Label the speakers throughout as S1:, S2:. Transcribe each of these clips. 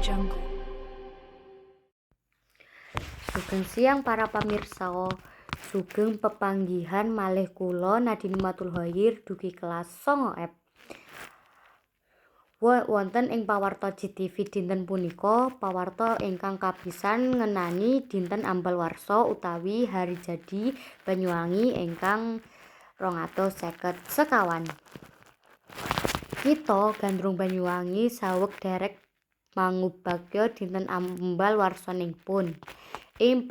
S1: Jungle.
S2: Sugeng siang para pamirsa. Sugeng pepanggihan malih kula Nadine Matul Hoyir dugi kelas 9F. Wonten ing pawarta JTV dinten punika pawarta ingkang kapisan ngenani dinten ambal warsa utawi hari jadi Banyuwangi ingkang 250 sekawan. Kita gandrung Banyuwangi saweg derek mangubagya dinten ambal warsanipun. Ing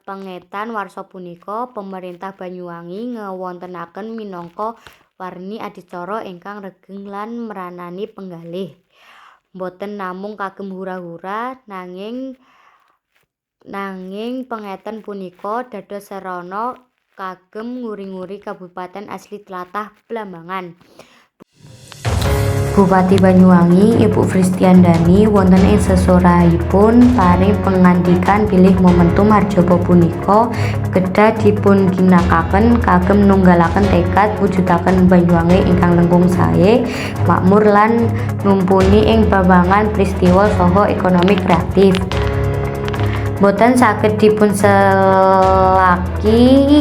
S2: pengetan warsa punika pemerintah Banyuwangi ngewontenaken minangka warni adicara ingkang regeng lan mranani penggalih. Boten namung kagem hura-hura nanging pengetan punika dados sarana kagem nguri-nguri kabupaten asli tlatah Blambangan. Bupati Banyuwangi Ibu Fristiandani wonten ing sesorahipun paring pengantikan bilih momentum harjaba punika kedah dipun ginakaken kagem nunggalaken tekad wujudaken Banyuwangi ingkang langkung sae, makmur lan numpuni ing babagan peristiwa saha ekonomi kreatif. Boten saged dipun selaki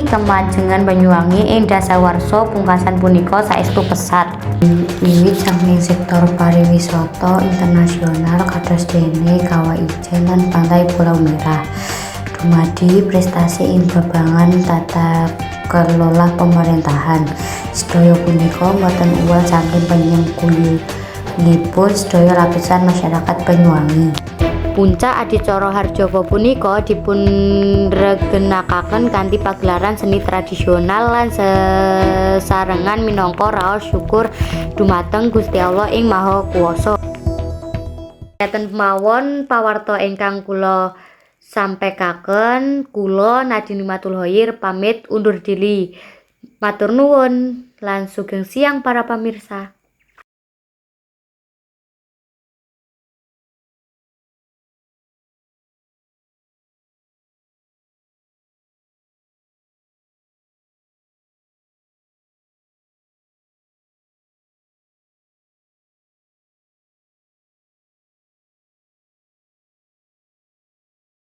S2: kemajengan Banyuwangi ing dasawarsa pungkasan punika saestu pesat. Wiwit saking sektor pariwisata internasional kados dene Kawah Ijen lan Pantai Pulau Merah. Dumadi prestasi ing babagan tata kelola pemerintahan. Sedaya punika boten uwal saking penyengkulipun sedaya lapisan masyarakat Banyuwangi. Puncak adicara harjaba punika dipunregenakaken kanthi pagelaran seni tradisional lan sesarengan minangka raos syukur dumateng Gusti Allah ing Maha Kuwasa. Mekaten mawon pawarta ingkang kula sampekaken, kula Nadine Matul Hoyir pamit undur diri. Matur nuwun lan sugeng siang para pamirsa.